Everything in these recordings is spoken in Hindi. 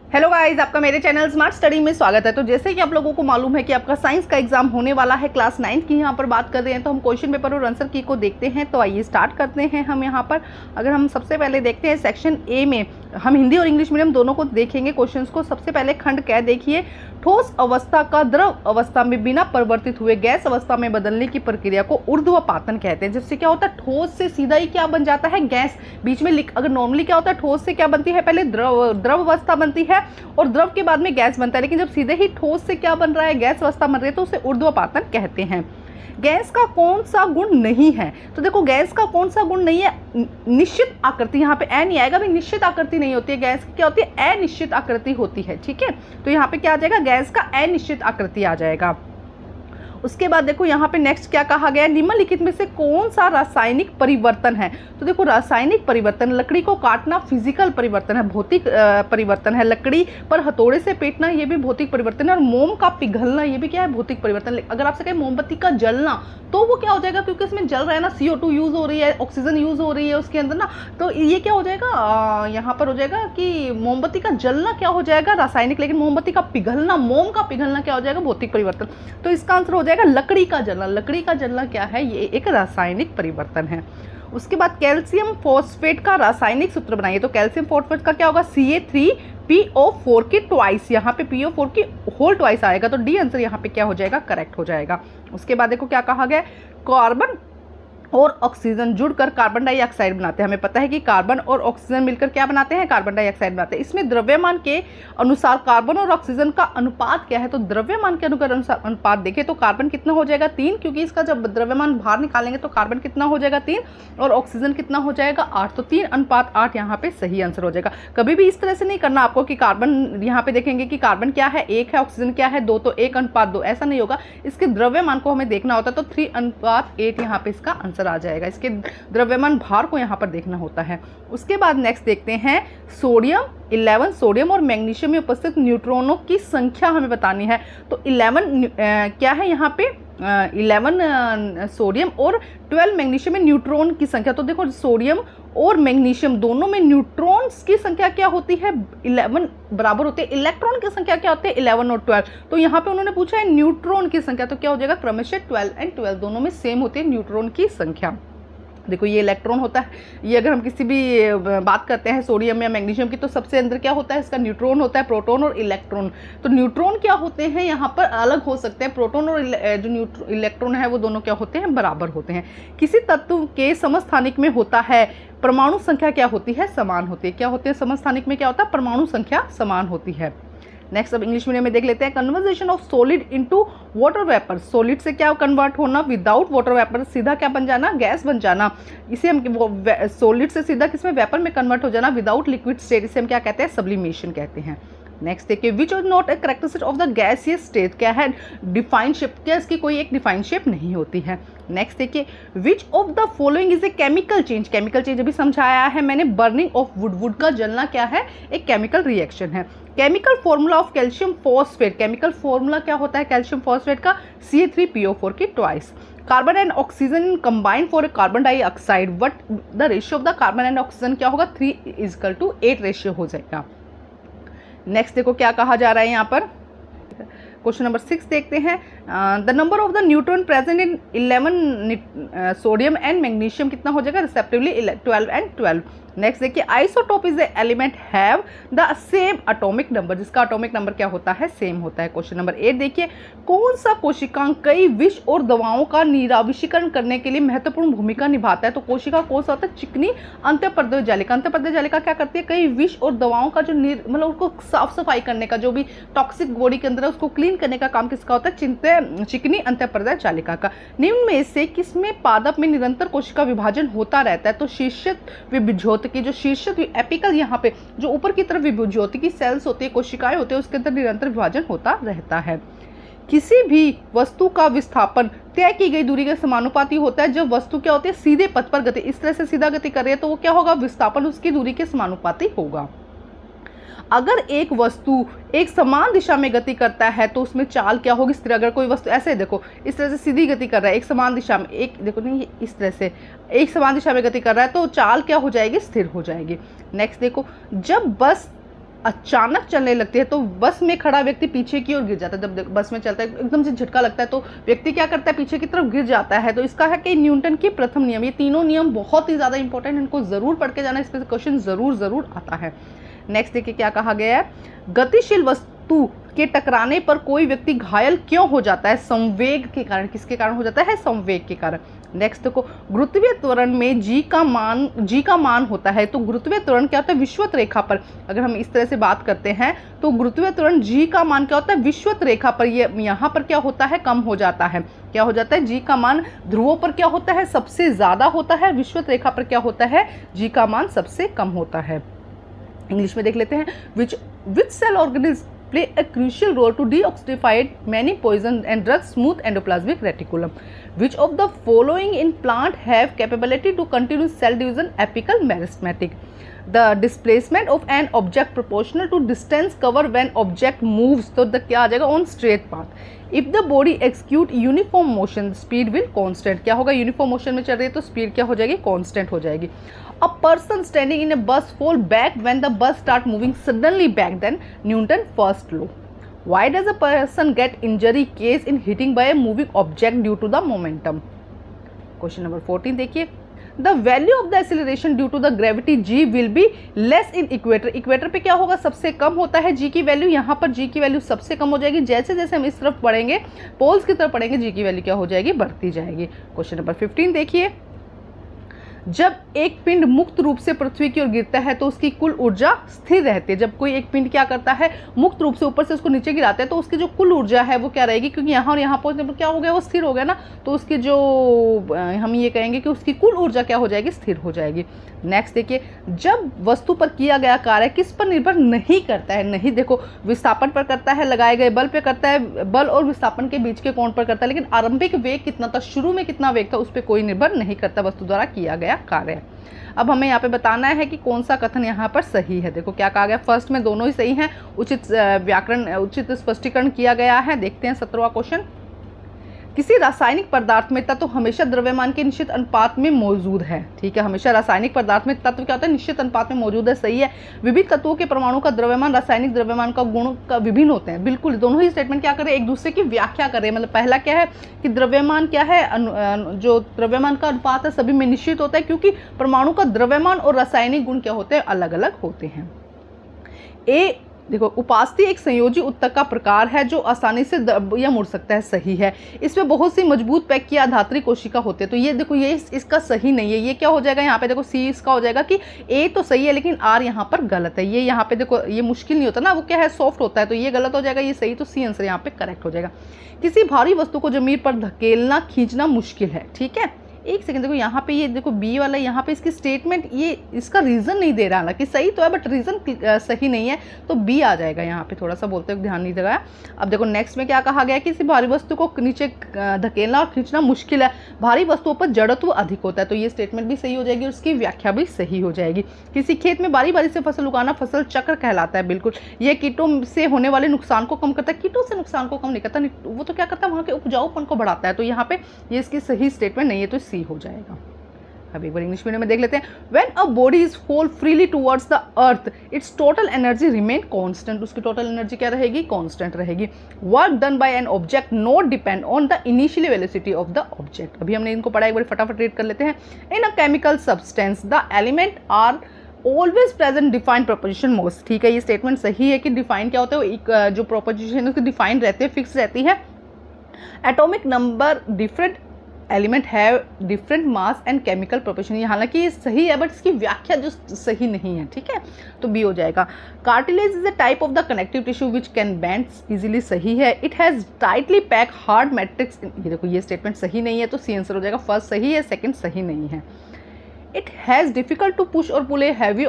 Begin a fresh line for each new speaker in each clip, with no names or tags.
हेलो गाइस, आपका मेरे चैनल स्मार्ट स्टडी में स्वागत है। तो जैसे कि आप लोगों को मालूम है कि आपका साइंस का एग्जाम होने वाला है, क्लास 9 की यहाँ पर बात कर रहे हैं, तो हम क्वेश्चन पेपर और आंसर की को देखते हैं। तो आइए स्टार्ट करते हैं हम यहाँ पर। अगर हम सबसे पहले देखते हैं सेक्शन ए में, हम हिंदी और इंग्लिश मीडियम दोनों को देखेंगे क्वेश्चंस को। सबसे पहले खंड क देखिए, ठोस अवस्था का द्रव अवस्था में बिना परिवर्तित हुए गैस अवस्था में बदलने की प्रक्रिया को ऊर्ध्वपातन कहते हैं। जिससे क्या होता है, ठोस से सीधा ही क्या बन जाता है, गैस। बीच में अगर नॉर्मली क्या होता है, ठोस से क्या बनती है, पहले द्रव अवस्था बनती है और द्रव के बाद में गैस बनता है। लेकिन जब सीधे ही ठोस से क्या बन रहा है, गैस अवस्था बन रही है, तो उसे ऊर्ध्वपातन कहते हैं। गैस का कौन सा गुण नहीं है, तो देखो गैस का कौन सा गुण नहीं है, निश्चित आकृति। यहाँ पे ए नहीं आएगा भाई, निश्चित आकृति नहीं होती है गैस की, क्या होती है, अनिश्चित आकृति होती है। ठीक है, तो यहाँ पे क्या आ जाएगा, गैस का अनिश्चित आकृति आ जाएगा। उसके बाद देखो यहाँ पे नेक्स्ट क्या कहा गया है, निम्नलिखित में से कौन सा रासायनिक परिवर्तन है। तो देखो रासायनिक परिवर्तन, लकड़ी को काटना फिजिकल परिवर्तन है, भौतिक परिवर्तन है। लकड़ी पर हथौड़े से पीटना ये भी भौतिक परिवर्तन है। और मोम का पिघलना ये भी क्या है, भौतिक परिवर्तन। अगर आपसे कहे मोमबत्ती का जलना, तो वो क्या हो जाएगा, क्योंकि इसमें जल रहा है ना, CO2 यूज हो रही है, ऑक्सीजन यूज हो रही है उसके अंदर ना, तो ये क्या हो जाएगा, यहाँ पर हो जाएगा कि मोमबत्ती का जलना क्या हो जाएगा, रासायनिक। लेकिन मोमबत्ती का पिघलना, मोम का पिघलना क्या हो जाएगा, भौतिक परिवर्तन। तो इसका आंसर हो जाएगा लकड़ी का जलना। लकड़ी का जलना क्या है, ये एक रासायनिक परिवर्तन है। उसके बाद कैल्शियम फॉस्फेट का रासायनिक सूत्र बनाइए। तो कैल्शियम फॉस्फेट का क्या होगा, Ca3PO4 की ट्वाइस, यहाँ पे PO4 की होल ट्वाइस आएगा। तो डी आंसर यहाँ पे क्या हो जाएगा, करेक्ट हो जाएगा। उसके बाद देखो क्या कहा गया, कार्बन और ऑक्सीजन जुड़कर कार्बन डाइऑक्साइड बनाते हैं। हमें पता है कि कार्बन और ऑक्सीजन मिलकर क्या बनाते हैं, कार्बन डाइऑक्साइड बनाते हैं। इसमें द्रव्यमान के अनुसार कार्बन और ऑक्सीजन का अनुपात क्या है। तो द्रव्यमान के अनुसार अनुपात देखें तो कार्बन कितना हो जाएगा, 3, क्योंकि इसका जब द्रव्यमान बाहर निकालेंगे तो कार्बन कितना हो जाएगा, 3, और ऑक्सीजन कितना हो जाएगा, 8। तो 3:8 यहाँ पे सही आंसर हो जाएगा। कभी भी इस तरह से नहीं करना आपको कि कार्बन, यहाँ पे देखेंगे कि कार्बन क्या है, 1 है, ऑक्सीजन क्या है, 2, तो 1:2, ऐसा नहीं होगा। इसके द्रव्यमान को हमें देखना होता है, तो 3:8 यहाँ पे इसका आंसर आ जाएगा। इसके द्रव्यमान भार को यहाँ पर देखना होता है। उसके बाद नेक्स्ट देखते हैं सोडियम 11, सोडियम और मैग्नीशियम में उपस्थित न्यूट्रॉनों की संख्या हमें बतानी है। तो 11 क्या है यहाँ पे, 11 सोडियम और 12 मैग्नीशियम में न्यूट्रॉन की संख्या। तो देखो सोडियम और मैग्नीशियम दोनों में न्यूट्रॉन्स की संख्या क्या होती है, 11 बराबर होते हैं। इलेक्ट्रॉन की संख्या क्या होती है, 11 और 12। तो यहाँ पे उन्होंने पूछा है न्यूट्रॉन की संख्या, तो क्या हो जाएगा, क्रमशः 12 और 12 दोनों में सेम होती है न्यूट्रॉन की संख्या। देखो ये इलेक्ट्रॉन होता है, ये अगर हम किसी भी बात करते हैं सोडियम या मैग्नीशियम की, तो सबसे अंदर क्या होता है, इसका न्यूट्रॉन होता है, प्रोटॉन और इलेक्ट्रॉन। तो न्यूट्रॉन क्या होते हैं, यहाँ पर अलग हो सकते हैं। प्रोटॉन और जो इलेक्ट्रॉन है वो दोनों क्या होते हैं, बराबर होते हैं। किसी तत्व के समस्थानिक में होता है, परमाणु संख्या क्या होती है, समान होती है। क्या होते हैं, समस्थानिक में क्या होता है, परमाणु संख्या समान होती है। नेक्स्ट अब इंग्लिश मीडियम में देख लेते हैं, conversation of solid into water vapour. Solid से क्या कन्वर्ट होना, विदाउट वाटर वेपर, सीधा क्या बन जाना, गैस बन जाना। इसे हम सॉलिड से सीधा किसमें, वेपर में कन्वर्ट हो जाना, विदाउट लिक्विड स्टेट, इसे हम क्या कहते हैं, सब्लिमेशन कहते हैं। नेक्स्ट देखिए, which is not a characteristic of the gaseous state, क्या है, डिफाइंड शेप, क्या इसकी कोई एक डिफाइंड शेप नहीं होती है। नेक्स्ट देखिए, which of the following is a chemical change. Chemical change अभी समझाया है मैंने, बर्निंग ऑफ वुड, वुड का जलना क्या है, एक केमिकल रिएक्शन है। Chemical formula of calcium phosphate, chemical formula क्या होता है कैल्शियम फॉस्फेट का, Ca3PO4 की twice. Carbon and oxygen combine for a carbon dioxide, what the ratio of the carbon and oxygen क्या होगा, 3:8 रेशियो हो जाएगा। नेक्स्ट देखो क्या कहा जा रहा है यहाँ पर, क्वेश्चन नंबर 6 देखते हैं। The number of the neutron present in 11 sodium and magnesium कितना हो जाएगा, रिस्पेक्टिवली 12 और 12। नेक्स्ट देखिए, isotope is the element have the same atomic number, जिसका एटॉमिक नंबर क्या होता है, सेम होता है। क्वेश्चन नंबर 8 देखिए, कौन सा कोशिकांग कई विष और दवाओं का निराविशीकरण करने के लिए महत्वपूर्ण भूमिका निभाता है। तो कोशिका कौन सा होता है, चिकनी अंतःपर्दय जालिका। अंतःपर्दय जालिका क्या करती है, कई विष और दवाओं का जो मतलब उसको साफ सफाई करने का, जो भी टॉक्सिक बॉडी के अंदर है उसको क्लीन करने का काम किसका होता है, चिकनी अंतःपर्दय जालिका का। निम्न में से किसमें पादप में निरंतर कोशिका विभाजन होता रहता है। तो शीर्षक विभुज्योति की, जो शीर्षक एपिकल यहाँ पे जो ऊपर की तरफ विभुज्योति की सेल्स होती है, कोशिकाएं होती है, उसके अंदर निरंतर विभाजन होता रहता है। किसी भी वस्तु का विस्थापन तय की गई दूरी के समानुपाती होता है। जब वस्तु क्या होती है, सीधे पथ पर गति, इस तरह से सीधा गति कर रही है, तो वो क्या होगा, विस्थापन उसकी दूरी के समानुपाती होगा। अगर एक वस्तु एक समान दिशा में गति करता है तो उसमें चाल क्या होगी, स्थिर। अगर कोई वस्तु ऐसे देखो इस तरह से सीधी गति कर रहा है, एक समान दिशा में, एक देखो नहीं इस तरह से एक समान दिशा में गति कर रहा है, तो चाल क्या हो जाएगी, स्थिर हो जाएगी। नेक्स्ट देखो, जब बस अचानक चलने लगती है तो बस में खड़ा व्यक्ति पीछे की ओर गिर जाता है। जब बस में चलता है एकदम से झटका लगता है तो व्यक्ति क्या करता है, पीछे की तरफ गिर जाता है। तो इसका है कि न्यूटन की प्रथम नियम, ये तीनों नियम बहुत ही ज़्यादा इंपॉर्टेंट, इनको ज़रूर पढ़ के जाना, इस पर क्वेश्चन ज़रूर आता है। नेक्स्ट देखिए क्या कहा गया है, गतिशील वस्तु के टकराने पर कोई व्यक्ति घायल क्यों हो जाता है, संवेग के कारण। किसके कारण हो जाता है, संवेग के कारण। नेक्स्ट देखो, गुरुत्वीय त्वरण में जी का मान होता है। तो गुरुत्वीय त्वरण क्या होता है, विषुवत रेखा पर। अगर हम इस तरह से बात करते हैं तो गुरुत्वीय त्वरण जी का मान क्या होता है, विषुवत रेखा पर, ये यहाँ पर क्या होता है, कम हो जाता है। क्या हो जाता है, जी का मान ध्रुवों पर क्या होता है, सबसे ज्यादा होता है, विषुवत रेखा पर क्या होता है, जी का मान सबसे कम होता है। इंग्लिश में देख लेते हैं, which cell organism play a crucial role to deoxidify many poison and drugs smooth endoplasmic reticulum. Which of the following in plant have capability to continue cell division apical meristematic? The displacement of an object proportional to distance covered when object moves, तो क्या आ जाएगा, on straight path. If the body execute uniform motion, speed will constant. क्या होगा, यूनिफॉर्म मोशन में चल रही है तो स्पीड क्या हो जाएगी, कांस्टेंट हो जाएगी। A person standing in a bus fall back when the bus start moving suddenly back, then Newton first law. Why does a person get injury case in hitting by a moving object due to the momentum? Question number 14 देखिए, The value of the acceleration due to the gravity g will be less in equator. Equator पे क्या होगा, सबसे कम होता है g की वैल्यू, यहाँ पर g की वैल्यू सबसे कम हो जाएगी। जैसे जैसे हम इस तरफ बढ़ेंगे, पोल्स की तरफ बढ़ेंगे, g की वैल्यू क्या हो जाएगी, बढ़ती जाएगी। क्वेश्चन नंबर 15 देखिए, जब एक पिंड मुक्त रूप से पृथ्वी की ओर गिरता है तो उसकी कुल ऊर्जा स्थिर रहती है। जब कोई एक पिंड क्या करता है, मुक्त रूप से ऊपर से उसको नीचे गिराते हैं तो उसकी जो कुल ऊर्जा है वो क्या रहेगी, क्योंकि यहाँ और यहाँ पहुँचने पर क्या हो गया, वो स्थिर हो गया ना, तो उसकी जो हम ये कहेंगे कि उसकी कुल ऊर्जा क्या हो जाएगी, स्थिर हो जाएगी। नेक्स्ट देखिए, जब वस्तु पर किया गया कार्य किस पर निर्भर नहीं करता है, नहीं, देखो विस्थापन पर करता है, लगाए गए बल पे करता है, बल और विस्थापन के बीच के कोण पर करता है, लेकिन आरंभिक वेग कितना था, शुरू में कितना वेग था, उस पर कोई निर्भर नहीं करता वस्तु द्वारा किया गया कार्य। अब हमें यहाँ पे बताना है कि कौन सा कथन यहाँ पर सही है। देखो क्या कहा गया, फर्स्ट में दोनों ही सही हैं, उचित व्याकरण, उचित स्पष्टीकरण किया गया है। देखते हैं 17वां क्वेश्चन, किसी रासायनिक पदार्थ में तत्व हमेशा द्रव्यमान के निश्चित अनुपात में मौजूद है। ठीक है, हमेशा रासायनिक पदार्थ में तत्व क्या होता है, निश्चित अनुपात में मौजूद है, सही है। विविध तत्वों के परमाणु का द्रव्यमान रासायनिक द्रव्यमान का गुण का विभिन्न होते हैं, बिल्कुल। दोनों ही स्टेटमेंट क्या करें, एक दूसरे की व्याख्या करें। मतलब पहला क्या है कि द्रव्यमान क्या है, जो द्रव्यमान का अनुपात है सभी में निश्चित होता है, क्योंकि परमाणु का द्रव्यमान और रासायनिक गुण क्या होते हैं, अलग अलग होते हैं। ए देखो, उपास्थि एक संयोजी उत्तक का प्रकार है जो आसानी से या मुड़ सकता है, सही है। इसमें बहुत सी मजबूत पैक किया धात्री कोशिका होते हैं, तो ये देखो ये इसका सही नहीं है। ये क्या हो जाएगा, यहाँ पे देखो सी इसका हो जाएगा कि ए तो सही है लेकिन आर यहाँ पर गलत है। ये यहाँ पे देखो ये मुश्किल नहीं होता ना, वो क्या है, सॉफ्ट होता है, तो ये गलत हो जाएगा, ये सही, तो सी आंसर यहाँ पे करेक्ट हो जाएगा। किसी भारी वस्तु को जमीन पर धकेलना खींचना मुश्किल है। ठीक है, एक सेकंड, देखो यहाँ पे ये देखो बी वाला, यहाँ पे इसकी स्टेटमेंट, ये इसका रीजन नहीं दे रहा, हालांकि सही तो है बट रीजन सही नहीं है, तो बी आ जाएगा यहाँ पे। थोड़ा सा बोलते हुए ध्यान नहीं लगाया। अब देखो नेक्स्ट में क्या कहा गया, किसी भारी वस्तु को नीचे धकेलना और खींचना मुश्किल है, भारी वस्तुओं पर जड़त्व अधिक होता है, तो ये स्टेटमेंट भी सही हो जाएगी और उसकी व्याख्या भी सही हो जाएगी। किसी खेत में बारी बारी से फसल उगाना फसल चक्र कहलाता है, बिल्कुल। यह कीटों से होने वाले नुकसान को कम करता है, कीटों से नुकसान को कम नहीं करता, वो तो क्या करता है, वहाँ के उपजाऊपन को बढ़ाता है, तो यहाँ पे ये इसकी सही स्टेटमेंट नहीं है, तो सी हो जाएगा। अब एक बार इंग्लिश मीडियम में देख लेते हैं। When a body is fall freely towards the earth, its total energy remain constant. उसकी टोटल एनर्जी क्या रहेगी, कांस्टेंट रहेगी। Work done by an object not depend on the initial velocity of the object. अभी हमने इनको पढ़ा, एक बार फटाफट रीड कर लेते हैं। In a chemical substance, the element are always present defined proposition most. ठीक है, ये स्टेटमेंट सही है कि डिफाइन क्या होता है, जो प्रोपोजिशन है उसकी डिफाइन रहती है, फिक्स रहती है। Atomic number different element have different mass and chemical proportion, हालांकि ये सही है बट इसकी व्याख्या जो सही नहीं है। ठीक है, तो बी हो जाएगा। Cartilage is a type of the connective tissue which can bend easily, सही है। It has tightly pack hard matrix, ये देखो ये स्टेटमेंट सही नहीं है, तो सी आंसर हो जाएगा। फर्स्ट सही है, सेकंड सही नहीं है। It has difficult to push और pull a heavy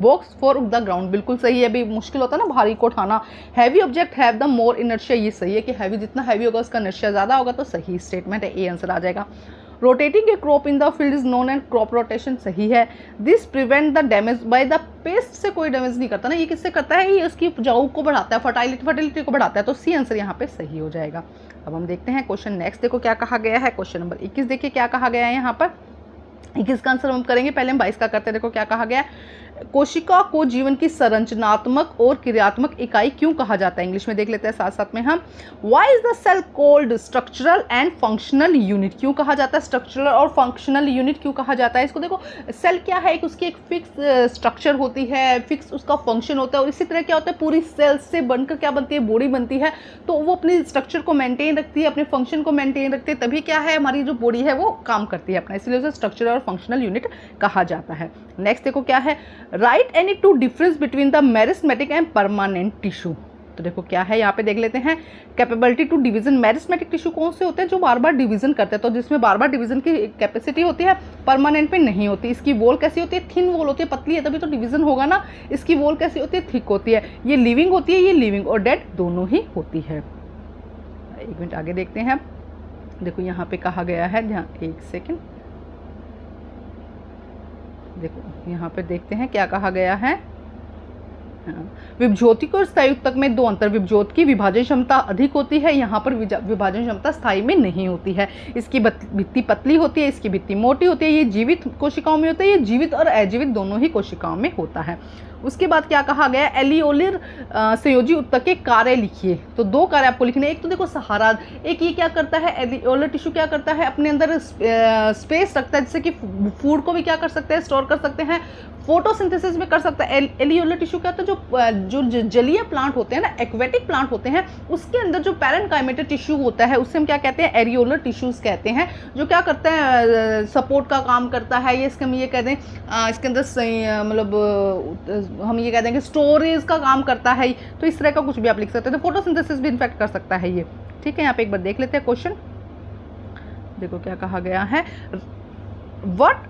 box for the ground, बिल्कुल सही है। अभी मुश्किल होता है ना भारी को उठाना। Heavy object have the more inertia, ये सही है कि हैवी जितना हैवी होगा उसका इनर्शिया ज़्यादा होगा, तो सही स्टेटमेंट है, ए आंसर आ जाएगा। Rotating A crop in the field is known and crop rotation, सही है। This prevent the damage by the paste, से कोई डैमेज नहीं करता ना, ये किससे करता है, ये उसकी उपजाऊ को बढ़ाता है, फर्टिलिटी को बढ़ाता है, तो सी आंसर यहाँ पे सही हो जाएगा। अब हम देखते हैं क्वेश्चन नेक्स्ट, देखो क्या कहा गया है। क्वेश्चन नंबर 21 देखिए क्या कहा गया है यहाँ पर। 21 का आंसर हम करेंगे, पहले हम 22 का करते हैं। देखो क्या कहा गया, कोशिका को जीवन की संरचनात्मक और क्रियात्मक इकाई क्यों कहा जाता है? इंग्लिश में देख लेते हैं साथ साथ में हम। Why is the cell called structural and functional unit? क्यों कहा जाता है स्ट्रक्चरल और फंक्शनल यूनिट क्यों कहा जाता है इसको? देखो सेल क्या है, उसकी एक फिक्स स्ट्रक्चर होती है, फिक्स उसका फंक्शन होता है, और इसी तरह क्या होता है पूरी सेल से बनकर क्या बनती है, बॉडी बनती है। तो वो अपनी स्ट्रक्चर को मेंटेन रखती है, अपने फंक्शन को मेंटेन रखती है, तभी क्या है हमारी जो बॉडी है वो काम करती है अपना, इसलिए उसे स्ट्रक्चरल और फंक्शनल यूनिट कहा जाता है। नेक्स्ट देखो क्या है, write any two difference between the meristematic and permanent tissue. तो देखो क्या है यहाँ पे देख लेते हैं, capability to division. Meristematic tissue कौन से होते हैं? जो बार बार डिवीजन करते हैं, तो जिसमें बार बार डिवीजन की कैपेसिटी होती है, परमानेंट में नहीं होती। इसकी वॉल कैसी होती है? थिन वॉल होती है, पतली है तभी तो डिवीजन होगा ना। इसकी वॉल कैसी होती है? थिक होती है। ये लिविंग होती है, ये लिविंग और डेड दोनों ही होती है। एक मिनट आगे देखते हैं। देखो यहाँ पे कहा गया है, ध्यान एक सेकेंड, देखो यहाँ पे देखते हैं क्या कहा गया है। विभज्योतिक और स्थायी ऊतक में दो अंतर। विभज्योत की विभाजन क्षमता अधिक होती है, यहाँ पर विभाजन क्षमता स्थायी में नहीं होती है। इसकी भित्ति पतली होती है, इसकी भित्ति मोटी होती है। ये जीवित कोशिकाओं में होता है, ये जीवित और अजीवित दोनों ही कोशिकाओं में होता है। उसके बाद क्या कहा गया, एलियोलर संयोजी ऊतक के कार्य लिखिए। तो दो कार्य आपको लिखने, एक तो देखो सहारा, एक ये क्या करता है, एलियोलर टिश्यू क्या करता है, अपने अंदर स्पेस रखता है, जिससे कि फूड को भी क्या कर सकते हैं, स्टोर कर सकते हैं, फोटोसिंथेसिस में कर सकता है। एलियोलर टिश्यू क्या होता है, जो जलीय प्लांट होते हैं ना, एक्वेटिक प्लांट होते हैं, उसके अंदर जो पैरेन्काइमेटर टिश्यू होता है उसे हम क्या कहते हैं, एरियोलर टिश्यूज कहते हैं, जो क्या करते हैं, सपोर्ट का काम करता है। ये इसके हम ये कहते हैं, इसके अंदर मतलब हम ये कहते हैं कि स्टोरेज का काम करता है। तो इस तरह का कुछ भी आप लिख सकते हैं। तो फोटोसिंथेसिस भी इन्फेक्ट कर सकता है ये, ठीक है। यहाँ पे एक बार देख लेते हैं क्वेश्चन, देखो क्या कहा गया है, what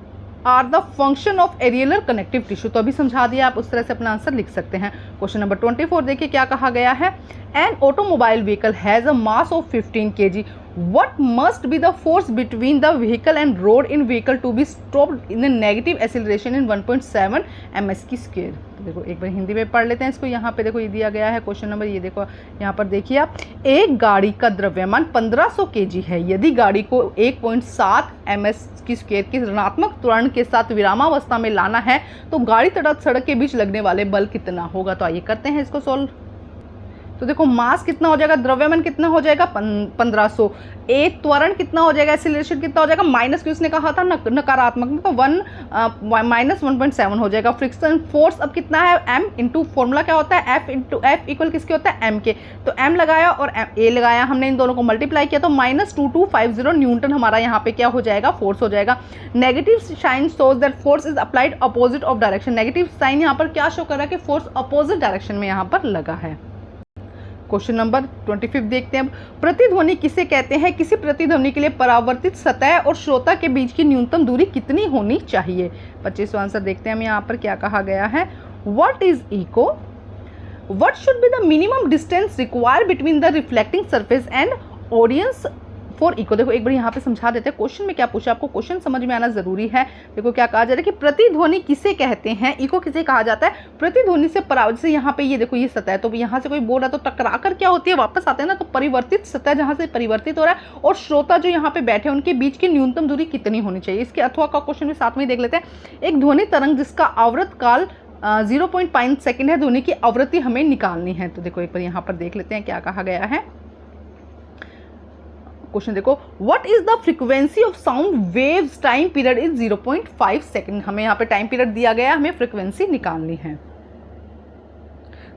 are the function of areolar connective tissue. तो अभी समझा दिया, आप उस तरह से अपना आंसर लिख सकते हैं। क्वेश्चन नंबर 24 देखिए क्या कहा गया है, an automobile vehicle has a mass of 15 kg. What must be the force between the vehicle and road in vehicle to be stopped in a negative acceleration in 1.7 ms की स्क्वायर? तो देखो एक बार हिंदी में पढ़ लेते हैं इसको। यहाँ पे देखो ये दिया गया है क्वेश्चन नंबर, ये देखो यहाँ पर देखिए आप, एक गाड़ी का द्रव्यमान 1500 kg है। यदि गाड़ी को 1.7 ms की स्क्वायर के ऋणात्मक त्वरण के साथ विरामावस्था में लाना है तो गाड़ी तथा सड़क के बीच लगने वाले बल कितना होगा? तो आइए करते हैं इसको सॉल्व। तो देखो मास कितना हो जाएगा, द्रव्यमान कितना हो जाएगा 1500, ए त्वरण कितना हो जाएगा, एक्सीलरेशन कितना हो जाएगा, माइनस की उसने कहा था नकारात्मक में, तो 1-1.7 हो जाएगा। फ्रिक्शन फोर्स अब कितना है, m इंटू फॉर्मूला क्या होता है, F इक्वल किसके होता है, m के। तो m लगाया और a लगाया, हमने इन दोनों को मल्टीप्लाई किया तो -2250 न्यूटन हमारा यहाँ पे क्या हो जाएगा, फोर्स हो जाएगा। Negative sign shows that force is applied opposite of direction. Negative sign यहाँ पर क्या शो कर रहा है कि फोर्स अपोजिट डायरेक्शन में यहाँ पर लगा है। क्वेश्चन नंबर 25 देखते हैं। प्रतिध्वनि किसे कहते हैं? किसी प्रतिध्वनि के लिए परावर्तित सतह और श्रोता के बीच की न्यूनतम दूरी कितनी होनी चाहिए? 25वां आंसर देखते हैं हम यहाँ पर क्या कहा गया है, what is echo, what should be the minimum distance required between the reflecting surface and audience for echo. देखो एक बार यहाँ पे समझा देते हैं, क्वेश्चन में क्या पूछा, आपको क्वेश्चन समझ में आना जरूरी है। देखो क्या कहा जा रहा है कि प्रतिध्वनि किसे कहते हैं, इको किसे कहा जाता है? प्रतिध्वनि से परावर्तित, जैसे यहाँ पे ये देखो ये सतह है, तो यहाँ से कोई बोल रहा है तो टकरा कर क्या होती है, वापस आते हैं ना, तो परिवर्तित सतह जहाँ से परिवर्तित हो रहा है और श्रोता जो यहाँ पे बैठे हैं उनके बीच की न्यूनतम दूरी कितनी होनी चाहिए। इसके अथवा का क्वेश्चन भी साथ में देख लेते हैं। एक ध्वनि तरंग जिसका आवृत काल 0.5 सेकेंड है, ध्वनि की आवृत्ति हमें निकालनी है। तो देखो एक बार यहाँ पर देख लेते हैं क्या कहा गया है। क्वेश्चन देखो, what is the frequency of sound waves, time period is 0.5 second. हमें यहाँ पे टाइम पीरियड दिया गया है, हमें फ्रीक्वेंसी निकालनी है।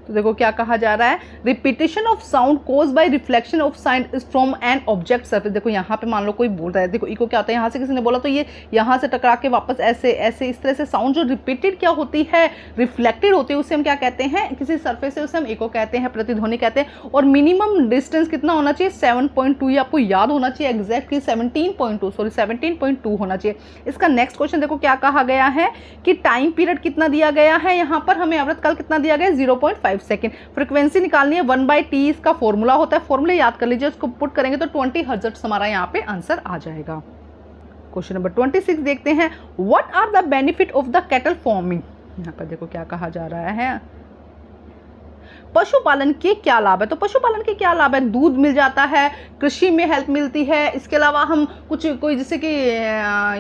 तो देखो क्या कहा जा रहा है, repetition of sound cause by reflection of sound is from an object surface. देखो यहाँ पे मान लो कोई बोल रहा है, देखो इको क्या होता है, यहाँ से किसी ने बोला तो ये यहाँ से टकरा के वापस ऐसे ऐसे इस तरह से साउंड जो रिपीटेड क्या होती है, रिफ्लेक्टेड होती है, उसे हम क्या कहते हैं, किसी सरफेस से, उसे हम इको कहते हैं, प्रतिध्वनि कहते हैं। और मिनिमम डिस्टेंस कितना होना चाहिए, 7.2, ये आपको याद होना चाहिए एग्जैक्टली 17.2 होना चाहिए। इसका नेक्स्ट क्वेश्चन देखो क्या कहा गया है कि टाइम पीरियड कितना दिया गया है, यहाँ पर हमें आवृत्त काल कितना दिया गया है, 0.5 सेकेंड। फ्रीक्वेंसी निकालनी है, 1/t इसका फॉर्मूला होता है, फॉर्मूला याद कर लीजिए, उसको पुट करेंगे तो 20 हर्ट्ज हमारा यहाँ पे आंसर आ जाएगा। क्वेश्चन नंबर 26 देखते हैं, what are the benefit of the cattle farming. यहाँ पर देखो क्या कहा जा रहा है, पशुपालन के क्या लाभ है? तो पशुपालन के क्या लाभ है? दूध मिल जाता है, कृषि में हेल्प मिलती है, इसके अलावा हम कुछ कोई जैसे कि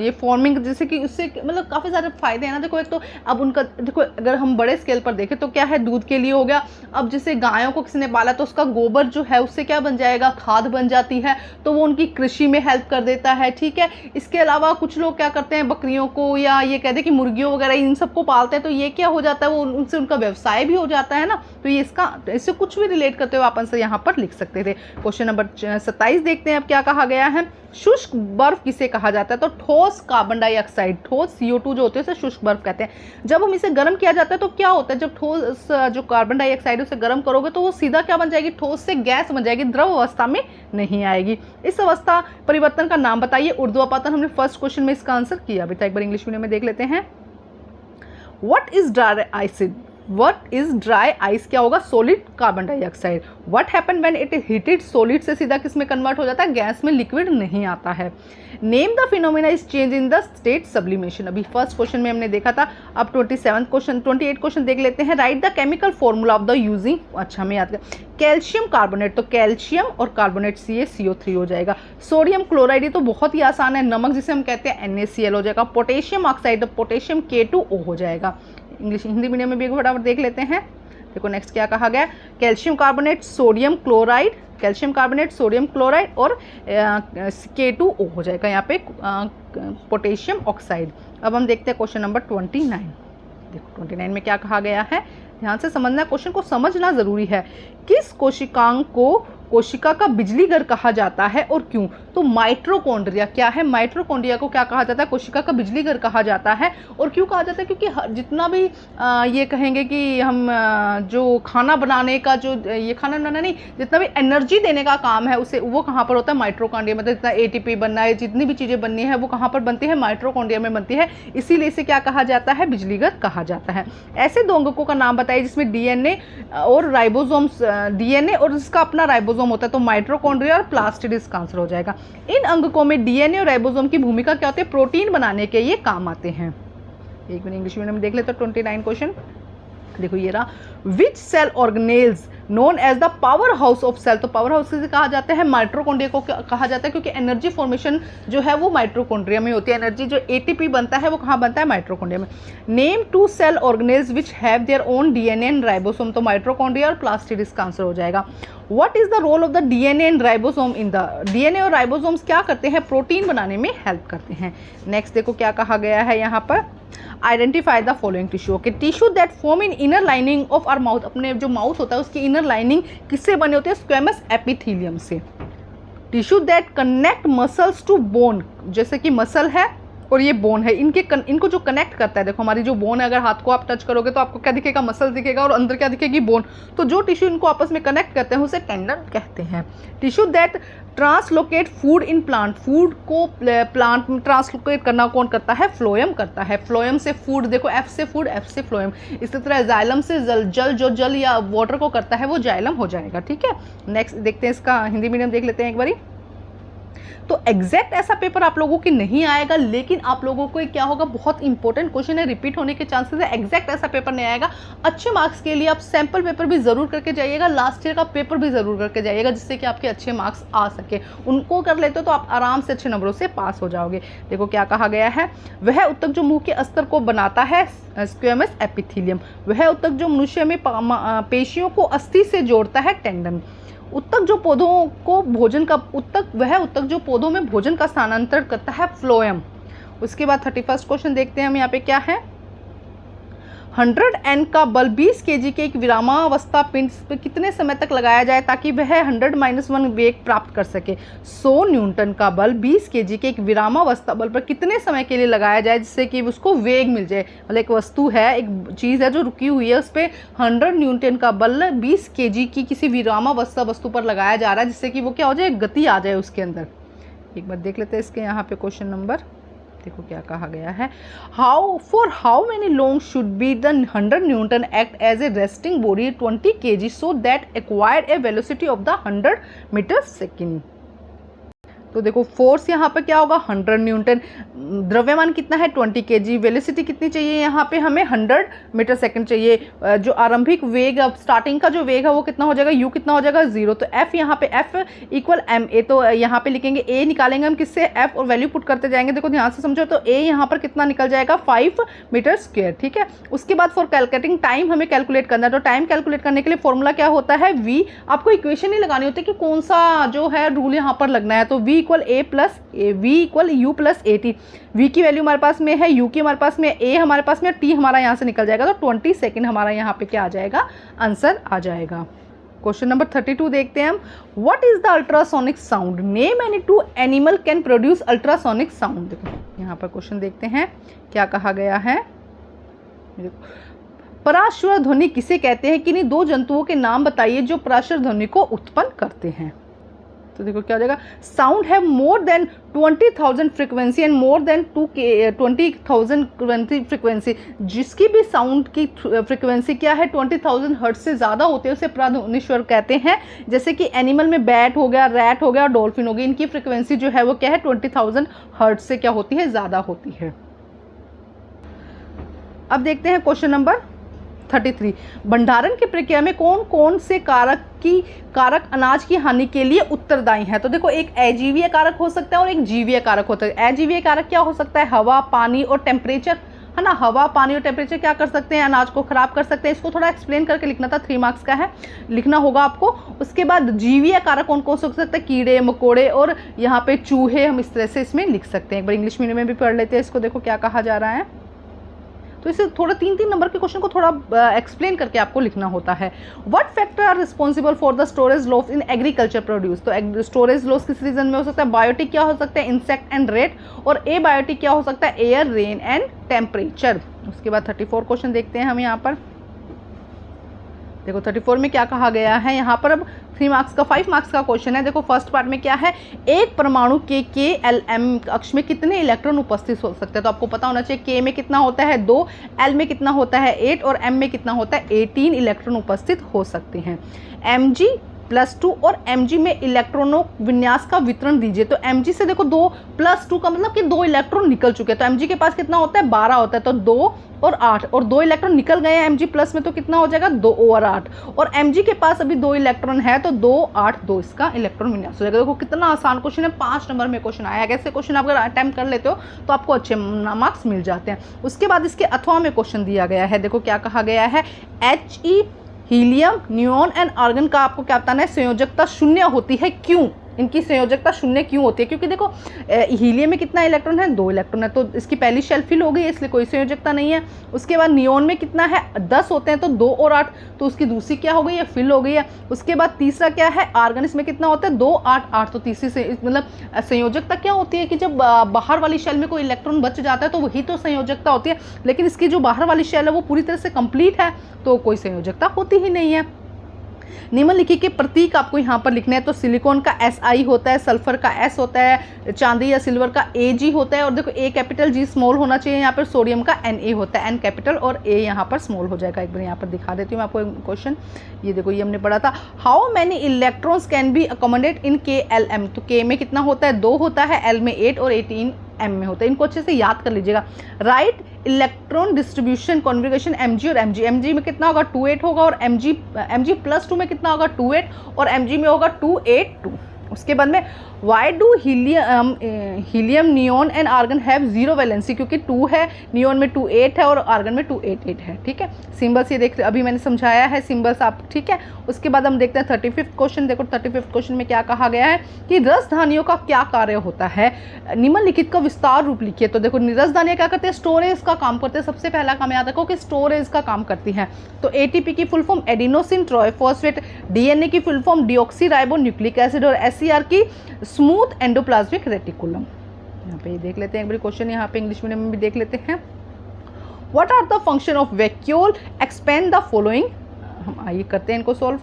ये फार्मिंग जैसे कि उससे मतलब काफ़ी सारे फायदे हैं ना। देखो एक तो अब उनका देखो अगर हम बड़े स्केल पर देखें तो क्या है, दूध के लिए हो गया। अब जैसे गायों को किसी ने पाला तो उसका गोबर जो है उससे क्या बन जाएगा, खाद बन जाती है, तो वो उनकी कृषि में हेल्प कर देता है, ठीक है। इसके अलावा कुछ लोग क्या करते हैं, बकरियों को या ये कहते हैं कि मुर्गियों वगैरह इन सबको पालते हैं, तो ये क्या हो जाता है, वो उनसे उनका व्यवसाय भी हो जाता है ना। तो ये इससे कुछ भी रिलेट करते हुए आप आंसर यहाँ पर लिख सकते थे। क्वेश्चन नंबर 27 देखते हैं अब क्या कहा गया है। शुष्क बर्फ किसे कहा जाता है? तो ठोस कार्बन डाइऑक्साइड, ठोस CO2 जो होते हैं उसे शुष्क बर्फ कहते हैं। जब हम इसे गर्म किया जाता है तो क्या होता है, जब ठोस जो कार्बन डाइऑक्साइड उसे गर्म करोगे तो वो सीधा क्या बन जाएगी, ठोस से गैस बन जाएगी, द्रव अवस्था में नहीं आएगी। इस अवस्था परिवर्तन का नाम बताइए। ऊर्ध्वापातन हमने फर्स्ट क्वेश्चन में इसका आंसर किया अभी तक, एक बार इंग्लिश मीडियम में देख लेते हैं। What is dry ice? What is dry ice क्या होगा, solid carbon dioxide. What happen when it is heated, solid से सीधा किस में कन्वर्ट हो जाता है, गैस में, लिक्विड नहीं आता है। Name the phenomena is change in the state sublimation, अभी फर्स्ट क्वेश्चन में हमने देखा था। अब 28 क्वेश्चन देख लेते हैं। Right the chemical formula of the using, अच्छा हमें याद कर, कैल्शियम कार्बोनेट, तो कैल्शियम और कार्बोनेट CO3 हो जाएगा। सोडियम क्लोराइड, ये तो बहुत ही आसान है, नमक जिसे हम कहते हैं NaCl हो जाएगा। पोटेशियम ऑक्साइड, तो पोटेशियम K2O हो जाएगा। इंग्लिश हिंदी मीडियम में भी फटाफट देख लेते हैं। देखो नेक्स्ट क्या कहा गया, calcium carbonate sodium chloride, calcium carbonate sodium chloride और K2O हो जाएगा यहाँ पे पोटेशियम ऑक्साइड। अब हम देखते हैं क्वेश्चन नंबर 29। देखो 29 में क्या कहा गया है, ध्यान से समझना, क्वेश्चन को समझना जरूरी है। किस कोशिकांग को कोशिका का बिजली घर कहा जाता है और क्यों? तो माइटोकॉन्ड्रिया क्या है, माइटोकॉन्ड्रिया को क्या कहा जाता है, कोशिका का बिजली घर कहा जाता है। और क्यों कहा जाता है, क्योंकि जितना भी ये कहेंगे कि हम जो खाना बनाने का जो ये खाना बनाना नहीं, जितना भी एनर्जी देने का काम है उसे वो कहाँ पर होता है, माइटोकॉन्ड्रिया। मतलब जितना ATP बनना है, जितनी भी चीज़ें बननी है वो कहाँ पर बनती है, माइटोकॉन्ड्रिया में बनती है। इसीलिए इसे क्या कहा जाता है, बिजली घर कहा जाता है। ऐसे दो अंगों का नाम बताइए जिसमें DNA और राइबोसोम्स, DNA और इसका अपना राइबोसोम होता है, तो माइटोकॉन्ड्रिया और प्लास्टिड इसका आंसर हो जाएगा। इन अंगकों में DNA और राइबोसोम की भूमिका क्या होती है, प्रोटीन बनाने के ये काम आते हैं। एक मिनट इंग्लिश मीडियम में देख लेते हैं 29 क्वेश्चन। देखो ये रहा, which cell organelles known as the power house of cell, तो पावर हाउस से कहा जाता है, माइटोकॉन्ड्रिया को कहा जाता है, क्योंकि एनर्जी फॉर्मेशन जो है वो माइटोकॉन्ड्रिया में होती है। एनर्जी जो ATP बनता है वो कहाँ बनता है, माइटोकॉन्ड्रिया में। Name 2 cell organelles which have their own DNA and ribosome, तो माइटोकॉन्ड्रिया और प्लास्टिड इसका आंसर हो जाएगा। What is the role of the DNA and ribosome in the, DNA और राइबोसोम्स क्या करते हैं, प्रोटीन बनाने में हेल्प करते हैं। नेक्स्ट देखो क्या कहा गया है यहाँ पर, identify the following tissue. Okay, tissue that form in inner lining of our mouth, अपने जो माउथ होता है उसकी इनर लाइनिंग किससे बने होते हैं, स्क्वेमस एपिथेलियम से। Tissue that connect muscles to bone, जैसे कि मसल है और ये बोन है, इनको जो कनेक्ट करता है, देखो हमारी जो बोन है, अगर हाथ को आप टच करोगे तो आपको क्या दिखेगा, मसल दिखेगा, और अंदर क्या दिखेगी, बोन। तो जो टिश्यू इनको आपस में कनेक्ट करते हैं उसे टेंडन कहते हैं। Tissue that translocate food in plant, food को प्लांट में ट्रांसलोकेट करना कौन करता है, फ्लोएम करता है। फ्लोएम से फूड, देखो F से फूड, F से फ्लोएम। इसी तरह जाइलम से जल जो जल या वाटर को करता है वो जाइलम हो जाएगा, ठीक है। नेक्स्ट देखते हैं इसका हिंदी मीडियम देख लेते हैं एक बारी। तो एग्जैक्ट ऐसा पेपर आप लोगों की नहीं आएगा, लेकिन आप लोगों को क्या होगा, बहुत इंपॉर्टेंट क्वेश्चन है, रिपीट होने के चांसेस है। एग्जैक्ट ऐसा पेपर नहीं आएगा। अच्छे मार्क्स के लिए आप सैंपल पेपर भी जरूर करके जाइएगा, लास्ट ईयर का पेपर भी जरूर करके जाइएगा, जिससे कि आपके अच्छे मार्क्स आ सके। उनको कर लेते हो तो आप आराम से अच्छे नंबरों से पास हो जाओगे। देखो क्या कहा गया है, वह ऊतक जो मुंह के अस्तर को बनाता है, स्क्वेमस एपिथेलियम। वह ऊतक जो मनुष्य में पेशियों को अस्थि से जोड़ता है, टेंडन। उत्तक जो पौधों को भोजन का वह उत्तक जो पौधों में भोजन का स्थानांतरण करता है, फ्लोएम। उसके बाद 31 क्वेश्चन देखते हैं हम यहाँ पे क्या है। 100 N का बल 20 kg के एक विरामावस्था पिंड पर कितने समय तक लगाया जाए ताकि वह 100-1 वेग प्राप्त कर सके। 100 न्यूटन का बल 20 kg के एक विरामावस्था बल पर कितने समय के लिए लगाया जाए जिससे कि उसको वेग मिल जाए। मतलब एक वस्तु है, एक चीज़ है जो रुकी हुई है, उस पर 100 न्यूटन का बल 20 kg की किसी विरामावस्था वस्तु पर लगाया जा रहा है जिससे कि वो क्या हो जाए, गति आ जाए उसके अंदर। एक बार देख लेते हैं इसके यहाँ पे क्वेश्चन नंबर, देखो क्या कहा गया है। How many long should be the 100 newton act as a resting body 20 kg so that acquired a velocity of the 100 metre second. तो देखो फोर्स यहाँ पर क्या होगा 100 न्यूटन, द्रव्यमान कितना है 20 kg, वेलोसिटी कितनी चाहिए यहाँ पे हमें 100 मीटर सेकंड चाहिए। जो आरंभिक वेग, अब स्टार्टिंग का जो वेग है वो कितना हो जाएगा, u कितना हो जाएगा 0। तो f यहाँ पे f इक्वल ma, तो यहाँ पे लिखेंगे a निकालेंगे हम किससे, f और वैल्यू पुट करते जाएंगे। देखो ध्यान से समझो, तो a यहाँ पर कितना निकल जाएगा 5 मीटर स्क्वायर, ठीक है। उसके बाद फॉर कैलकुलेटिंग टाइम हमें कैलकुलेट करना है, तो टाइम कैलकुलेट करने के लिए फॉर्मूला क्या होता है v। आपको इक्वेशन ही लगानी होती है कि कौन सा जो है रूल यहाँ पर लगना है। तो v equal a plus v equal u plus at। v की वैल्यू हमारे पास में है, u की हमारे पास में, a हमारे पास में, t हमारा यहाँ से निकल जाएगा। तो 20 सेकेंड हमारा यहाँ पे क्या आ जाएगा, आंसर आ जाएगा। क्वेश्चन नंबर 32 देखते हैं हम। What is the ultrasonic sound, name any two animal can produce ultrasonic sound. देखो यहाँ पर क्वेश्चन देखते हैं क्या कहा गया है। पराश्वर ध्वनि किसे कहते हैं, किन्हीं 2 जंतुओं के नाम बताइए जो पराश्वर ध्वनि को उत्पन्न करते हैं। तो देखो क्या हो जाएगा, sound have more than 20,000 frequency and more than 20,000 frequency. जिसकी भी साउंड की फ्रिक्वेंसी क्या है 20,000 हर्ट्ज से ज़्यादा होती है उसे पराध्वनि स्वर कहते हैं। जैसे कि एनिमल में बैट हो गया, रैट हो गया, डॉल्फिन हो गई, इनकी फ्रिक्वेंसी जो है वो क्या है 20,000 हर्ट्ज से क्या होती है, ज़्यादा होती है। अब देखते हैं क्वेश्चन नंबर 33। भंडारण की प्रक्रिया में कौन कौन से कारक अनाज की हानि के लिए उत्तरदायी है। तो देखो एक अजीवीय कारक हो सकता है और एक जीवीय कारक होता है। अजीवीय कारक क्या हो सकता है, हवा, पानी और टेम्परेचर, है ना। हवा, पानी और टेम्परेचर क्या कर सकते हैं, अनाज को खराब कर सकते हैं। इसको थोड़ा एक्सप्लेन करके लिखना था, 3 मार्क्स का है, लिखना होगा आपको। उसके बाद जीवीय कारक कौन कौन हो सकता है, कीड़े मकोड़े और यहाँ पे चूहे, हम इस तरह से इसमें लिख सकते हैं। एक बार इंग्लिश मीडियम में भी पढ़ लेते हैं इसको। देखो क्या कहा जा रहा है, तो इसे थोड़ा 3-3 नंबर के क्वेश्चन को थोड़ा एक्सप्लेन करके आपको लिखना होता है। What factor are responsible for the storage loss in agriculture produce. तो स्टोरेज लॉस किस रीजन में हो सकता है, बायोटिक क्या हो सकता है, इंसेक्ट एंड रेट, और ए बायोटिक क्या हो सकता है, एयर, रेन एंड टेम्परेचर। उसके बाद 34 क्वेश्चन देखते हैं हम यहाँ पर। देखो 34 में क्या कहा गया है यहाँ पर। अब 3 मार्क्स का 5 मार्क्स का क्वेश्चन है। देखो फर्स्ट पार्ट में क्या है, एक परमाणु के K-L-M अक्ष में कितने इलेक्ट्रॉन उपस्थित हो सकते हैं। तो आपको पता होना चाहिए K में कितना होता है 2, L में कितना होता है 8 और M में कितना होता है 18 इलेक्ट्रॉन उपस्थित हो सकते हैं। Mg+2 और Mg में इलेक्ट्रॉनों विन्यास का वितरण दीजिए। तो Mg से देखो 2+2 का मतलब कि 2 इलेक्ट्रॉन निकल चुके हैं। तो Mg के पास कितना होता है 12 होता है, तो 2 और 8 और 2 इलेक्ट्रॉन निकल गए हैं Mg प्लस में, तो कितना हो जाएगा 2 और 8। और Mg के पास अभी 2 इलेक्ट्रॉन है, तो 2 8 2 इसका इलेक्ट्रॉन विन्यास हो जाएगा। देखो कितना आसान क्वेश्चन है, 5 नंबर में क्वेश्चन आया है। ऐसे क्वेश्चन अगर अटेम्प्ट कर लेते हो तो आपको अच्छे मार्क्स मिल जाते हैं। उसके बाद इसके अथवा में क्वेश्चन दिया गया है। देखो क्या कहा गया है, He, helium, neon and argon का आपको क्या बताना है, संयोजकता 0 होती है। क्यों इनकी संयोजकता 0 क्यों होती है, क्योंकि देखो हीलियम में कितना इलेक्ट्रॉन है 2 इलेक्ट्रॉन है, तो इसकी पहली शेल फिल हो गई है, इसलिए कोई संयोजकता नहीं है। उसके बाद नियोन में कितना है 10 होते हैं, तो 2 और 8, तो उसकी दूसरी क्या हो गई है, फिल हो गई है। उसके बाद तीसरा क्या है, आर्गन, इसमें कितना होता है 2 8 8, तो तीसरी से मतलब संयोजकता क्या होती है कि जब बाहर वाली शेल में कोई इलेक्ट्रॉन बच जाता है तो वही तो संयोजकता होती है। लेकिन इसकी जो बाहर वाली शेल है वो पूरी तरह से कंप्लीट है, तो कोई संयोजकता होती ही नहीं है। निम्नलिखित के प्रतीक आपको यहाँ पर लिखने हैं। तो सिलिकॉन का Si होता है, सल्फर का S होता है, चांदी या सिल्वर का Ag होता है, और देखो A कैपिटल G स्मॉल होना चाहिए। यहाँ पर सोडियम का Na होता है, N कैपिटल और A यहाँ पर स्मॉल हो जाएगा। एक बार यहाँ पर दिखा देती हूँ मैं आपको क्वेश्चन। ये देखो ये हमने पढ़ा था, how many electrons can be accommodate in K-L-M। तो K में कितना होता है 2 होता है, L में 8 और 18 M में होता है। इनको अच्छे से याद कर लीजिएगा। Right electron distribution configuration Mg और Mg में कितना होगा 2 8 होगा, और Mg+2 में कितना होगा 2 8 और Mg में होगा 2 8 2। उसके बाद में why do helium neon and argon have 0 valency, क्योंकि 2 है, नियोन में 2 8 है और आर्गन में 2 8 8 है। ठीक है, सिंबल्स ये देख अभी मैंने समझाया है सिंबल्स आप, ठीक है। उसके बाद हम देखते हैं 35th क्वेश्चन। देखो 35th क्वेश्चन में क्या कहा गया है कि रसधानियों का क्या कार्य होता है, निम्नलिखित का विस्तार रूप लिखिए। तो देखो रसधानियाँ क्या करते हैं, स्टोरेज का काम करते हैं। सबसे पहला काम याद रखो कि स्टोरेज का काम करती हैं। तो ATP की full form adenosine triphosphate, DNA की full form deoxy ribo nucleic acid, और SCR की स्मूथ एंडोप्लाज्मिक रेटिकुलम। यहाँ पे देख लेते हैं एक बार क्वेश्चन, यहाँ पे इंग्लिश मीडियम में भी देख लेते हैं। What are the function of vacuole, expand the following. हम आइए करते हैं इनको सॉल्व।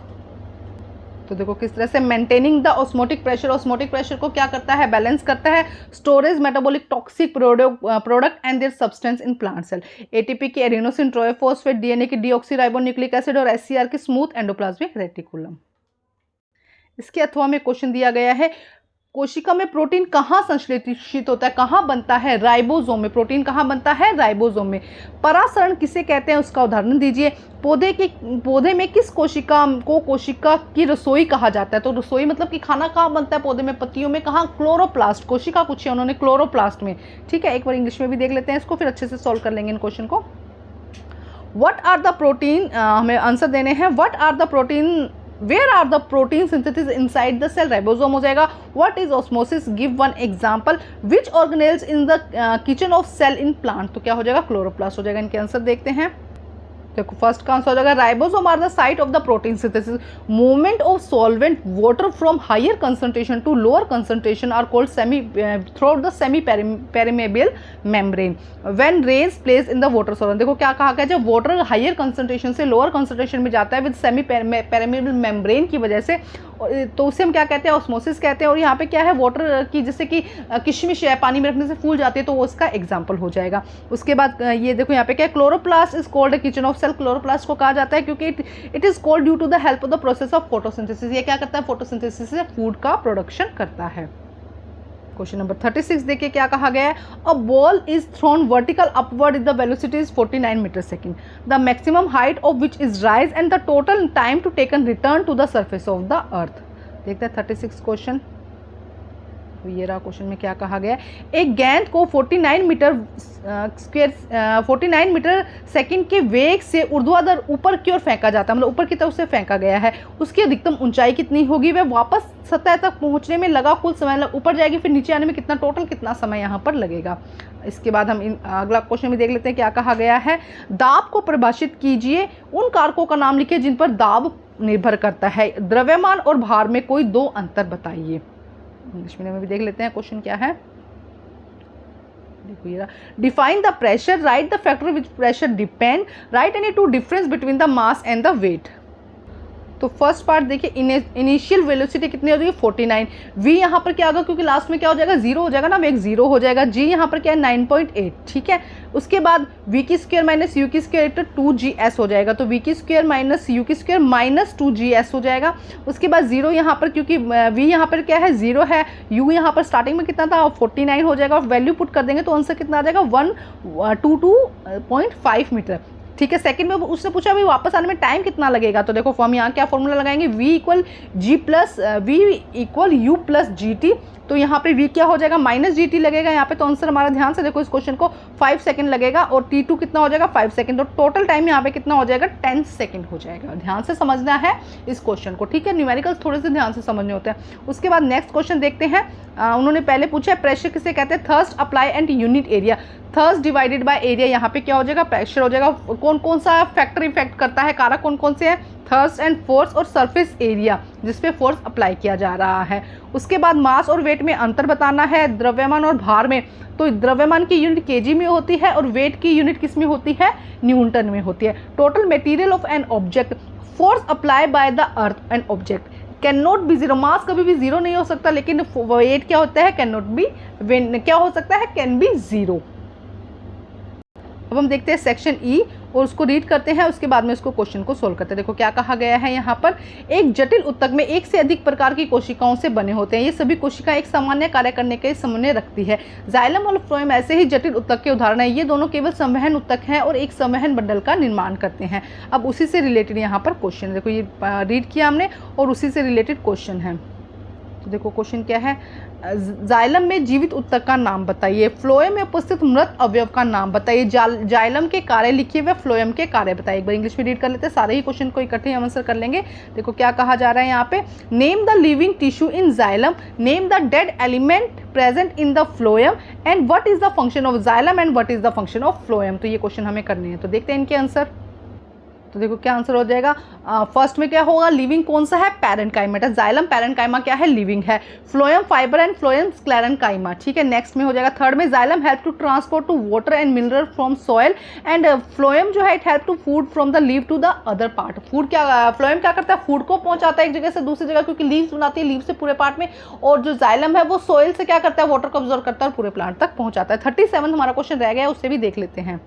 तो देखो किस तरह से maintaining the osmotic pressure, osmotic pressure को क्या करता है, बैलेंस करता है। Storage metabolic toxic product and their substance in plant cell. ATP की एडिनोसिन ट्राइफॉस्फेट, DNA की डीऑक्सीराइबोन्यूक्लिक एसिड और SCR की स्मूथ एंडोप्लाज्मिक रेटिकुलम। इसके अथवा में क्वेश्चन दिया गया है, कोशिका में प्रोटीन कहाँ संश्लेषित होता है, कहाँ बनता है, राइबोसोम में। प्रोटीन कहाँ बनता है, राइबोसोम में। परासरण किसे कहते हैं, उसका उदाहरण दीजिए। पौधे में किस कोशिका को कोशिका की रसोई कहा जाता है, तो रसोई मतलब कि खाना कहाँ बनता है पौधे में, पत्तियों में, कहाँ, क्लोरोप्लास्ट। कोशिका पूछी है उन्होंने, क्लोरोप्लास्ट में। ठीक है, एक बार इंग्लिश में भी देख लेते हैं इसको, फिर अच्छे से सॉल्व कर लेंगे इन क्वेश्चन को। व्हाट आर द प्रोटीन, हमें आंसर देने हैं। What are the protein, where are the protein synthesis inside the cell, ribosome हो जाएगा। What is osmosis, give one example. Which organelles in the kitchen of cell in plant, तो क्या हो जाएगा, क्लोरोप्लास्ट हो जाएगा। इनके आंसर देखते हैं। देखो फर्स्ट का आंसर हो जाएगा ribosome are the site of the protein synthesis. Movement of solvent water from higher concentration to lower concentration are called semi through the semi permeable membrane when rays place in the water solvent. देखो क्या कहा गया, जब वाटर हायर कंसंट्रेशन से लोअर कंसंट्रेशन में जाता है विद सेमी पेरिमेबल मेम्ब्रेन की वजह से, तो उसे हम क्या कहते हैं, ऑस्मोसिस कहते हैं। और यहाँ पे क्या है, वाटर की जैसे कि किशमिश है, पानी में रखने से फूल जाती है, तो वो उसका एग्जाम्पल हो जाएगा। उसके बाद ये देखो यहाँ पे क्या, chloroplast is called kitchen of cell. Chloroplast को कहा जाता है क्योंकि it is called due to the help of the process of photosynthesis. ये क्या करता है, फोटोसिंथेसिस से फूड का प्रोडक्शन करता है। क्वेश्चन नंबर 36 देखिए क्या कहा गया है। A ball is thrown vertical upward the velocity is 49 metre second, the maximum height of which is rise and the total time to taken return to the surface of the earth. देखते हैं 36 क्वेश्चन। तो ये रहा क्वेश्चन में क्या कहा गया है। एक गेंद को 49 मीटर सेकंड के वेग से ऊर्ध्वाधर ऊपर की ओर फेंका जाता है, मतलब ऊपर की तरफ से फेंका गया है। उसकी अधिकतम ऊंचाई कितनी होगी, वह वापस सतह तक पहुंचने में लगा कुल समय, ऊपर जाएगी फिर नीचे आने में कितना टोटल कितना समय यहाँ पर लगेगा। इसके बाद हम अगला क्वेश्चन भी देख लेते हैं क्या कहा गया है। दाब को परिभाषित कीजिए, उन कारकों का नाम लिखिए जिन पर दाब निर्भर करता है। द्रव्यमान और भार में कोई दो अंतर बताइए। इंग्लिश मीडियम में भी देख लेते हैं क्वेश्चन क्या है। देखो ये, define the pressure, write the factor which pressure depend, write any two difference between the mass and the weight. तो फर्स्ट पार्ट देखिए, इनिशियल वेलोसिटी कितनी हो जाएगी 49। v यहाँ पर क्या होगा, क्योंकि लास्ट में क्या हो जाएगा, जीरो हो जाएगा ना, वेग जीरो हो जाएगा। g यहाँ पर क्या है 9.8, ठीक है। उसके बाद v की स्क्वायर माइनस u की स्क्वायर तो 2gs हो जाएगा, तो v की स्क्वायर माइनस u की स्क्वायर माइनस 2gs हो जाएगा। उसके बाद जीरो यहाँ पर, क्योंकि v यहाँ पर क्या है जीरो है, u यहाँ पर स्टार्टिंग में कितना था 49 हो जाएगा, वैल्यू पुट कर देंगे तो आंसर कितना आ जाएगा 122.5 मीटर, ठीक है। सेकंड में उससे पूछा भाई वापस आने में टाइम कितना लगेगा, तो देखो हम यहाँ क्या फॉर्मूला लगाएंगे, v equal you plus G T. तो यहाँ पे v क्या हो जाएगा माइनस जी टी लगेगा यहाँ पे, तो आंसर हमारा ध्यान से देखो इस क्वेश्चन को 5 सेकंड लगेगा और t2 कितना हो जाएगा 5 सेकंड, तो टोटल टाइम यहाँ पे कितना हो जाएगा 10 सेकंड हो जाएगा। ध्यान से समझना है इस क्वेश्चन को, ठीक है। न्यूमेरिकल्स थोड़े से ध्यान से समझने होते हैं। उसके बाद नेक्स्ट क्वेश्चन देखते हैं। उन्होंने पहले पूछा है प्रेशर किसे कहते हैं, thrust apply and unit area. Thrust divided by area, यहाँ पे क्या हो जाएगा प्रेशर हो जाएगा। कौन कौन सा फैक्टर इफेक्ट करता है, कारक कौन कौन से हैं, थर्स्ट एंड फोर्स और सरफेस एरिया जिसपे फोर्स अप्लाई किया जा रहा है। उसके बाद मास और वेट में अंतर बताना है, द्रव्यमान और भार में। तो द्रव्यमान की यूनिट केजी में होती है और वेट की यूनिट किस में होती है, न्यूटन में होती है। Total material of an object, force apply by the earth an object can not be zero. Mass कभी भी जीरो नहीं हो सकता, लेकिन वेट क्या होता है, कैन नॉट बी, क्या हो सकता है, कैन बी जीरो। अब हम देखते हैं सेक्शन ई और उसको रीड करते हैं, उसके बाद में उसको क्वेश्चन को सोल्व करते हैं। देखो क्या कहा गया है यहाँ पर, एक जटिल उत्तक में एक से अधिक प्रकार की कोशिकाओं से बने होते हैं। ये सभी कोशिकाएं एक सामान्य कार्य करने के समन्वय रखती है। जाइलम और फ्लोएम ऐसे ही जटिल उत्तक के उदाहरण है। ये दोनों केवल संवहन उत्तक हैं और एक संवहन बंडल का निर्माण करते हैं। अब उसी से रिलेटेड यहाँ पर क्वेश्चन, देखो ये रीड किया हमने और उसी से रिलेटेड क्वेश्चन है। तो देखो क्वेश्चन क्या है, जाइलम में जीवित उत्तक का नाम बताइए, फ्लोएम में उपस्थित मृत अवयव का नाम बताइए, जाइलम के कार्य लिखिए व फ्लोएम के कार्य बताइए। एक बार इंग्लिश में रीड कर लेते हैं, सारे ही क्वेश्चन को इकट्ठे आंसर कर लेंगे। देखो क्या कहा जा रहा है यहाँ पे, name the living tissue in xylem, name the dead element present in the phloem and what is the function of xylem and what is the function of phloem. तो ये क्वेश्चन हमें करने हैं, तो देखते हैं इनके आंसर। तो देखो क्या आंसर हो जाएगा, फर्स्ट में क्या होगा, लिविंग कौन सा है, पैरेंकाइमा। जाइलम पैरेंकाइमा क्या है, लिविंग है। Phloem fibre and phloem sclerenchyma, ठीक है। नेक्स्ट में हो जाएगा थर्ड में, xylem help to transport to water and mineral from soil and phloem जो है it help to food from the leave to the other part. Food क्या, फ्लोएम क्या करता है, फूड को पहुंचाता है एक जगह से दूसरी जगह, क्योंकि लीव्स बनाती है, लीव से पूरे पार्ट में। और जो जाइलम है वो सॉइल से क्या करता है, वाटर को ऑब्जर्व करता है और पूरे प्लांट तक पहुंचाता है। 37 हमारा क्वेश्चन रह गया है, उससे भी देख लेते हैं।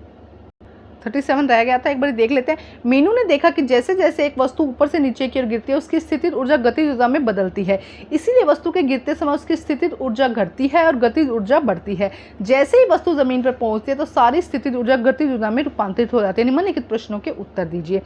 37 रह गया था, एक बार देख लेते हैं। मीनू ने देखा कि जैसे जैसे एक वस्तु ऊपर से नीचे की ओर गिरती है उसकी स्थितिज ऊर्जा गतिज ऊर्जा में बदलती है, इसीलिए वस्तु के गिरते समय उसकी स्थितिज ऊर्जा घटती है और गतिज ऊर्जा बढ़ती है। जैसे ही वस्तु जमीन पर पहुंचती है तो सारी स्थितिज ऊर्जा गतिज ऊर्जा में रूपांतरित हो जाती है। निम्नलिखित प्रश्नों के उत्तर दीजिए।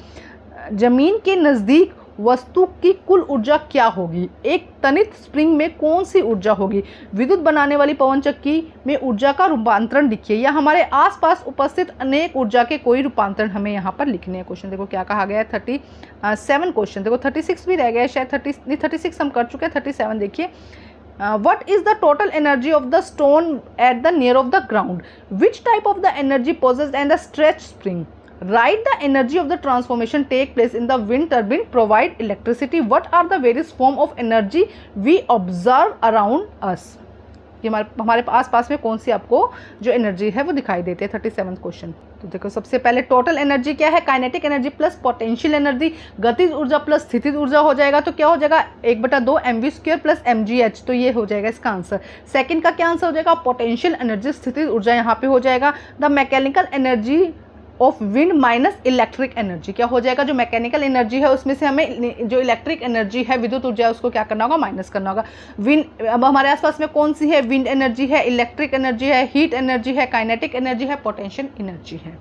जमीन के नजदीक वस्तु की कुल ऊर्जा क्या होगी? एक तनित स्प्रिंग में कौन सी ऊर्जा होगी? विद्युत बनाने वाली पवन चक्की में ऊर्जा का रूपांतरण लिखिए, या हमारे आसपास उपस्थित अनेक ऊर्जा के कोई रूपांतरण हमें यहाँ पर लिखने हैं। क्वेश्चन देखो क्या कहा गया है। 37 क्वेश्चन देखो, 36 भी रह गया है शायद, 36 हम कर चुके हैं। 37 देखिए। What is the total energy of the stone at the near of the ground? Which type of the energy possessed and a stretch spring? Write the energy of the transformation take place in the wind turbine provide electricity. What are the various form of energy we observe around us? ये हमारे आस पास में कौन सी आपको जो एनर्जी है वो दिखाई देती है। 37 क्वेश्चन। तो देखो सबसे पहले टोटल एनर्जी क्या है? Kinetic energy plus potential energy, गतिज ऊर्जा प्लस स्थितिज ऊर्जा हो जाएगा, तो क्या हो जाएगा 1/2 mv² प्लस mgh, तो ये हो जाएगा इसका आंसर। सेकंड का क्या आंसर हो जाएगा? पोटेंशियल एनर्जी, स्थितिज ऊर्जा यहाँ पे हो जाएगा the mechanical energy of wind minus electric energy, क्या हो जाएगा? जो मैकेनिकल एनर्जी है उसमें से हमें जो इलेक्ट्रिक एनर्जी है, विद्युत ऊर्जा है, उसको क्या करना होगा? माइनस करना होगा। विंड अब हमारे आसपास में कौन सी है? विंड एनर्जी है, इलेक्ट्रिक एनर्जी है, हीट एनर्जी है, काइनेटिक एनर्जी है, पोटेंशियल एनर्जी है।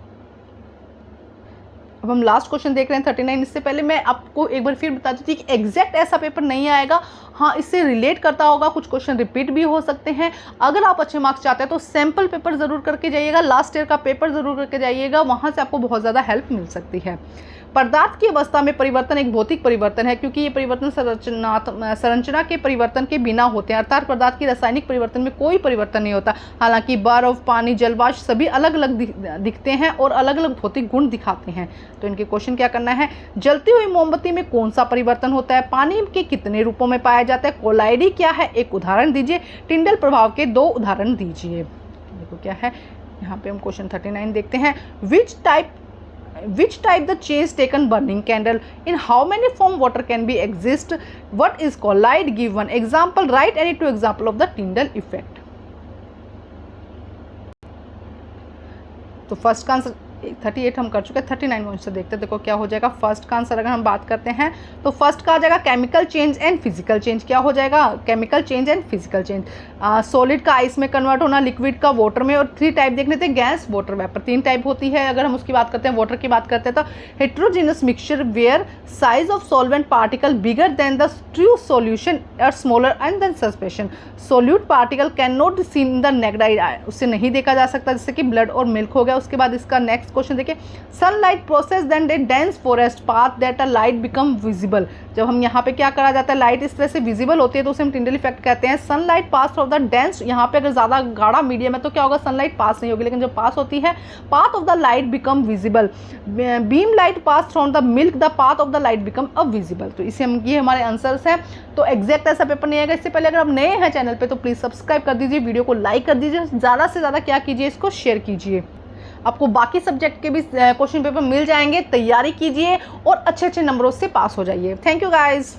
अब हम लास्ट क्वेश्चन देख रहे हैं 39। इससे पहले मैं आपको एक बार फिर बता देती हूँ कि एग्जैक्ट ऐसा पेपर नहीं आएगा, हाँ इससे रिलेट करता होगा, कुछ क्वेश्चन रिपीट भी हो सकते हैं। अगर आप अच्छे मार्क्स चाहते हैं तो सैम्पल पेपर ज़रूर करके जाइएगा, लास्ट ईयर का पेपर ज़रूर करके जाइएगा, वहाँ से आपको बहुत ज़्यादा हेल्प मिल सकती है। पदार्थ की अवस्था में परिवर्तन एक भौतिक परिवर्तन है, क्योंकि ये परिवर्तन संरचना के परिवर्तन के बिना होते हैं, अर्थात पदार्थ की रासायनिक परिवर्तन में कोई परिवर्तन नहीं होता। हालांकि बर्फ, पानी, जलवाष्प सभी अलग अलग दिखते हैं और अलग अलग भौतिक गुण दिखाते हैं। तो इनके क्वेश्चन क्या करना है? जलती हुई मोमबत्ती में कौन सा परिवर्तन होता है? पानी के कितने रूपों में पाया जाता है? कोलाइडी क्या है? एक उदाहरण दीजिए। टिंडल प्रभाव के 2 उदाहरण दीजिए। देखो क्या है यहाँ पे, हम क्वेश्चन 39 देखते हैं। Which type the change taken burning candle? In how many form water can be exist? What is colloid? Give one example. Write any 2 example of the Tyndall effect. तो फर्स्ट का आंसर 38 हम कर चुके हैं। 39 में आंसर देखते हैं। देखो क्या हो जाएगा फर्स्ट का आंसर। अगर हम बात करते हैं तो फर्स्ट का आ जाएगा chemical change and physical change. क्या हो जाएगा? Chemical change and physical change. Solid का आइस में कन्वर्ट होना, लिक्विड का वाटर में, और 3 टाइप देख लेते हैं, गैस, वाटर, वेपर। 3 टाइप होती है। अगर हम उसकी बात करते हैं, वाटर की बात करते हैं, तो heterogeneous mixture where size of solvent particle bigger than the true solution और smaller and than suspension. Solute particle can not seen in the naked eye, उससे नहीं देखा जा सकता, जैसे कि ब्लड और मिल्क हो गया। उसके बाद इसका नेक्स्ट क्वेश्चन देखिए, sunlight process then a dense forest path that a light become visible. जब हम यहाँ पे क्या करा जाता है, लाइट इस तरह से विजिबल होती है तो उसे हम टिंडल इफेक्ट कहते हैं। Sunlight pass of the dense, यहाँ पे अगर ज़्यादा गाढ़ा मीडियम है तो क्या होगा? सनलाइट पास नहीं होगी, लेकिन जब पास होती है path of the light become visible. Beam light pass from the milk, the path of the light become invisible. तो इसे हम, ये हमारे आंसर्स हैं। तो एग्जैक्ट ऐसा पेपर नहीं आएगा। इससे पहले अगर आप नए हैं चैनल पे तो प्लीज़ सब्सक्राइब कर दीजिए, वीडियो को लाइक कर दीजिए, ज़्यादा से ज़्यादा क्या कीजिए, इसको शेयर कीजिए। आपको बाकी सब्जेक्ट के भी क्वेश्चन पेपर मिल जाएंगे, तैयारी कीजिए और अच्छे अच्छे नंबरों से पास हो जाइए। Thank you guys.